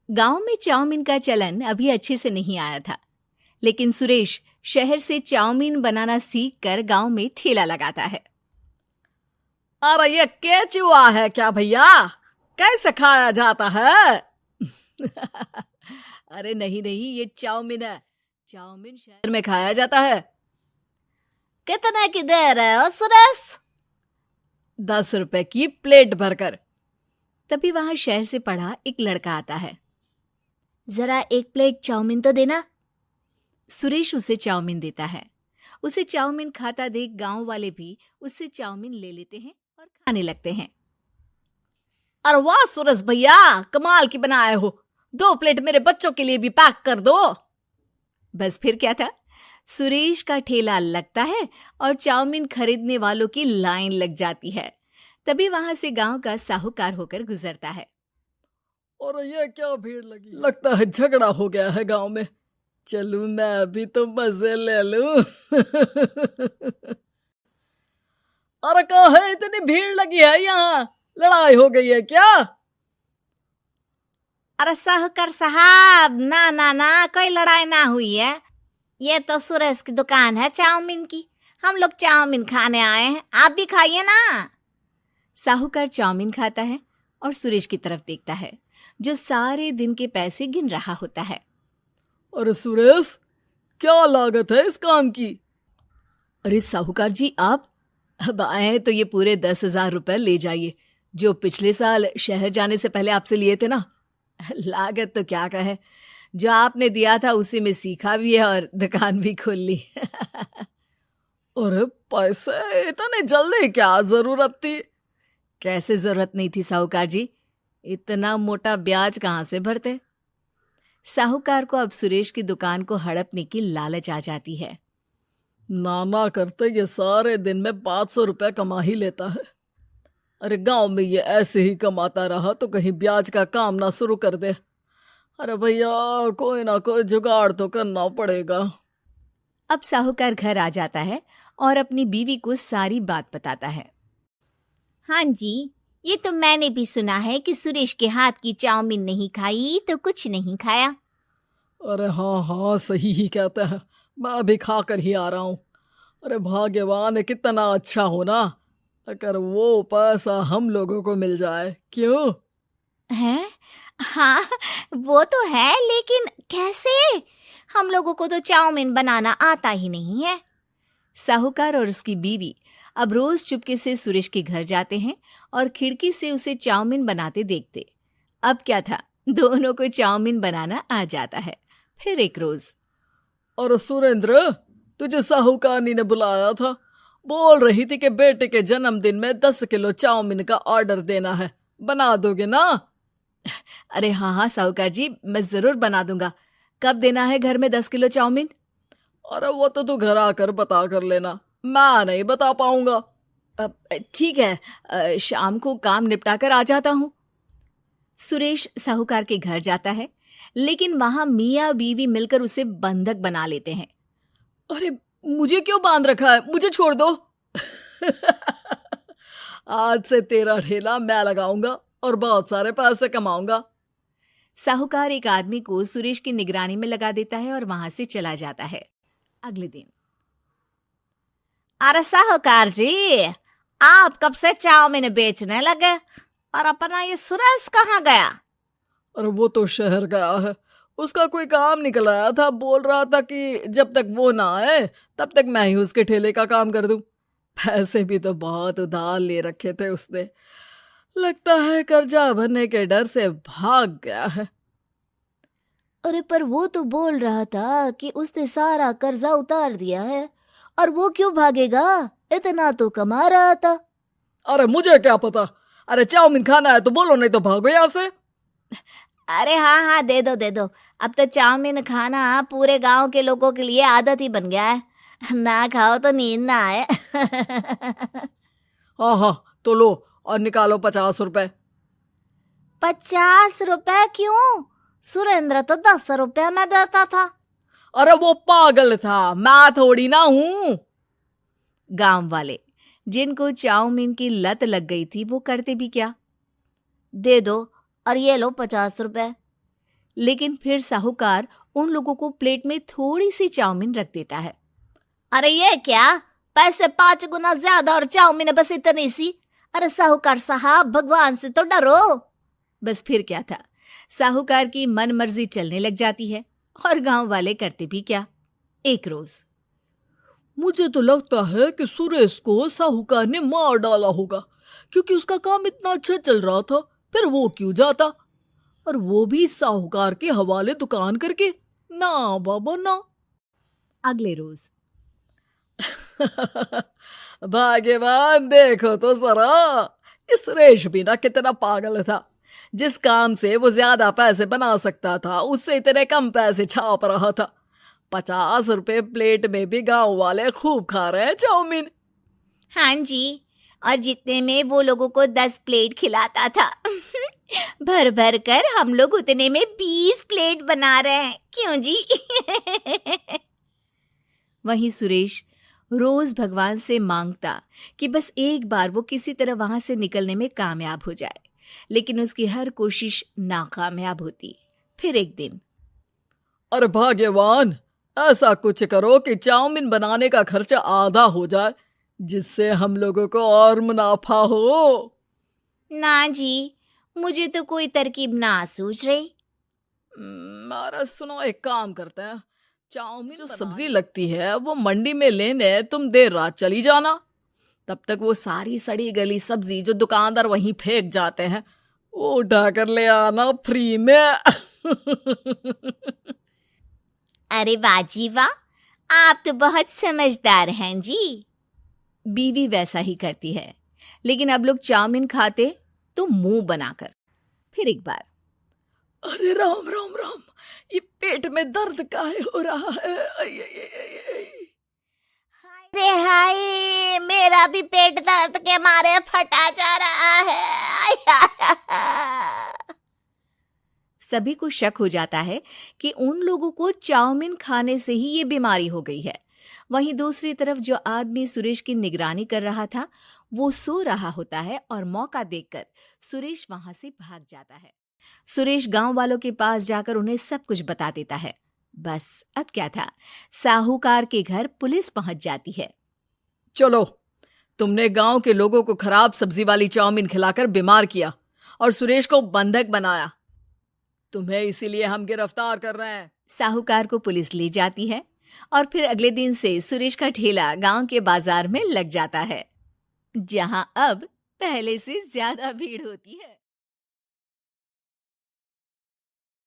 गांव में चाउमीन का चलन अभी अच्छे से नहीं आया था, लेकिन सुरेश शहर से चाउमीन बनाना सीख कर गांव में ठेला लगाता है। अरे ये केचुआ है क्या भैया? कैसे खाया जाता है? अरे नहीं नहीं, ये चाउमीन है। चाउमीन शहर में खाया जाता है। कितने की दे रहे हो सुरेश? 10 रुपए की प्लेट भरकर। तभी वहां शहर से पढ़ा एक लड़का आता है। जरा एक प्लेट चाउमीन तो देना। सुरेश उसे चाउमीन देता है। उसे चाउमीन खाता देख गांव वाले भी उससे चाउमीन ले लेते हैं और खाने लगते हैं। अरे वाह सुरेश भैया, कमाल की बनाए हो। 2 प्लेट मेरे बच्चों के लिए भी पैक कर दो। बस फिर क्या था, सुरेश का ठेला लगता है और चाउमीन खरीदने वालों की लाइन लग जाती है। तभी वहां से गांव का साहूकार होकर गुजरता है। और ये क्या भीड़ लगी, लगता है झगड़ा हो गया है गांव में। चलूं मैं अभी तो मजे ले लूं। अरे कहाँ है, इतनी भीड़ लगी है यहाँ? लड़ाई हो गई है क्या? अरे साहूकार साहब, ना ना ना, कोई लड़ाई ना हुई है। ये तो सुरेश की दुकान है चाउमीन की। हम लोग चाउमीन खाने आए हैं, आप भी खाइए ना। साहूकार चाउमीन खाता है और सुरेश की तरफ देखता है, जो सारे दिन के पैसे गिन रहा होता है। अरे सुरेश, क्या लागत है इस काम की? अरे साहूकार जी, आप अब आए हैं तो ये पूरे 10,000 रुपए ले जाइए, जो पिछले साल शहर जाने से पहले आपसे लिए थे ना। लागत तो क्या कहे, जो आपने दिया था उसी में सीखा भी है और दुकान भी खोल ली। अरे पैसे इतने जल्दी, क्या जरूरत थी? कैसे जरूरत नहीं थी साहूकार जी, इतना मोटा ब्याज कहाँ से भरते। साहूकार को अब सुरेश की दुकान को हड़पने की लालच आ जाती है। नाना करते ये सारे दिन में 500 रुपए कमा ही लेता है। अरे गांव में ये ऐसे ही कमाता रहा तो कहीं ब्याज का काम ना शुरू कर दे। अरे भैया, कोई ना कोई जुगाड़ तो करना पड़ेगा। अब साहूकार घर आ जाता है और अपनी बीवी को सारी बात बताता है। हाँ जी, ये तो मैंने भी सुना है कि सुरेश के हाथ की चाउमीन नहीं खाई तो कुछ नहीं खाया। अरे हाँ हाँ, सही ही कहते हैं, मैं अभी खा कर ही आ रहा हूँ। अरे भाग्यवान है, कितना अच्छा हो ना अगर वो पैसा हम लोगों को मिल जाए। क्यों हैं? हाँ, वो तो है, लेकिन कैसे? हम लोगों को तो चाउमीन बनाना आता ही नहीं है। साहूकार और उसकी बीवी अब रोज चुपके से सुरेश के घर जाते हैं और खिड़की से उसे चाउमीन बनाते देखते। अब क्या था, दोनों को चाउमीन बनाना आ जाता है। फिर एक रोज, और सुरेंद्र, तुझे साहूकारनी ने बुलाया था। बोल रही थी कि बेटे के जन्मदिन में 10 किलो चाउमीन का ऑर्डर देना है, बना दोगे ना? अरे हाँ हाँ साहूकार जी, मैं जरूर बना दूंगा। कब देना है घर में 10 किलो चाउमीन? अरे वो तो तू घर आकर बता कर लेना, मैं नहीं बता पाऊंगा। ठीक है, शाम को काम निपटा कर आ जाता हूँ। सुरेश साहूकार के घर जाता है, लेकिन वहां मियाँ बीवी मिलकर उसे बंधक बना लेते हैं। अरे मुझे क्यों बांध रखा है, मुझे छोड़ दो। आज से तेरा ठेला मैं लगाऊंगा और बहुत सारे पैसे कमाऊंगा। साहूकार एक आदमी को सुरेश की निगरानी में लगा देता है और वहां से चला जाता है। अगले दिन, अरे साहूकार जी, आप कब से चाउमीन बेचने लगे और अपना ये सुरेश कहाँ गया? अरे वो तो शहर गया है, उसका कोई काम निकल आया था। बोल रहा था कि जब तक वो ना आए तब तक मैं ही उसके ठेले का काम कर दूं। पैसे भी तो बहुत उधार ले रखे थे उसने, लगता है कर्जा भरने के डर से भाग गया है। अरे पर वो तो बोल रहा था कि उसने सारा कर्जा उतार दिया है, और वो क्यों भागेगा? इतना तो कमा रहा था। अरे मुझे क्या पता। अरे चाउमीन खाना है तो बोलो, नहीं तो भागो यहाँ से। अरे हाँ हाँ, दे दो दे दो। अब तो चाउमीन खाना पूरे गांव के लोगों के लिए आदत ही बन गया है। ना खाओ तो नींद ना आए। हाँ हाँ, तो लो और निकालो 50 रुपए। 50 रुपए क्यों? सुरेंद्र तो 10 रुपया में देता था। अरे वो पागल था, मैं थोड़ी ना हूं। गांव वाले, जिनको चाउमीन की लत लग गई थी, वो करते भी क्या? दे दो और ये लो 50 रुपए। लेकिन फिर साहूकार उन लोगों को प्लेट में थोड़ी सी चाउमीन रख देता है। अरे ये क्या, पैसे 5 गुना ज्यादा और चाउमीन बस इतनी सी। अरे साहूकार साहब, भगवान से तो डरो। बस फिर क्या था, साहूकार की मन मर्जी चलने लग जाती है और गांव वाले करते भी क्या। एक रोज मुझे तो लगता है कि सुरेश को साहूकार ने मार डाला होगा, क्योंकि उसका काम इतना अच्छा चल रहा था, फिर वो क्यों जाता, और वो भी साहूकार के हवाले दुकान करके। ना बाबा ना। अगले रोज भाग्यवान, देखो तो जरा, इस सुरेश भी ना कितना पागल था। जिस काम से वो ज्यादा पैसे बना सकता था, उससे इतने कम पैसे छाप रहा था। 50 रुपए प्लेट में भी गांव वाले खूब खा रहे हैं चाउमीन। हाँ जी, और जितने में वो लोगों को 10 प्लेट खिलाता था। भर भर कर हम लोग उतने में 20 प्लेट बना रहे हैं, क्यों जी? वहीं सुरेश रोज भगवान से मांगता कि बस एक बार वो किसी तरह वहां से निकलने में कामयाब हो जाए, लेकिन उसकी हर कोशिश नाकामयाब होती। फिर एक दिन, अरे भाग्यवान, ऐसा कुछ करो कि चाउमीन बनाने का खर्चा आधा हो जाए, जिससे हम लोगों को और मुनाफा हो। ना जी, मुझे तो कोई तरकीब ना सूझ रही। अरे सुनो, एक काम करते हैं, चाउमीन जो सब्जी लगती है वो मंडी में लेने तुम देर रात चली जाना। तब तक वो सारी सड़ी गली सब्जी जो दुकानदार वहीं फेंक जाते हैं, वो उठा कर ले आना फ्री में। अरे वाह जी वाह, आप तो बहुत समझदार हैं जी। बीवी वैसा ही करती है, लेकिन अब लोग चाउमीन खाते तो मुंह बनाकर। फिर एक बार, अरे राम राम राम, ये पेट में दर्द काहे हो रहा है? आई, आई, आई, आई, आई। अरे हाय, मेरा भी पेट दर्द के मारे फटा जा रहा है। सभी को शक हो जाता है कि उन लोगों को चाउमीन खाने से ही ये बीमारी हो गई है। वहीं दूसरी तरफ जो आदमी सुरेश की निगरानी कर रहा था, वो सो रहा होता है और मौका देखकर सुरेश वहां से भाग जाता है। सुरेश गांव वालों के पास जाकर उन्हें सब कुछ बता देता है। बस अब क्या था, साहूकार के घर पुलिस पहुंच जाती है। चलो, तुमने गांव के लोगों को खराब सब्जी वाली चाउमीन खिलाकर बीमार किया और सुरेश को बंधक बनाया। तुम्हें इसीलिए हम गिरफ्तार कर रहे हैं। साहूकार को पुलिस ले जाती है और फिर अगले दिन से सुरेश का ठेला गांव के बाजार में लग जाता है, जहां अब पहले से ज्यादा भीड़ होती है।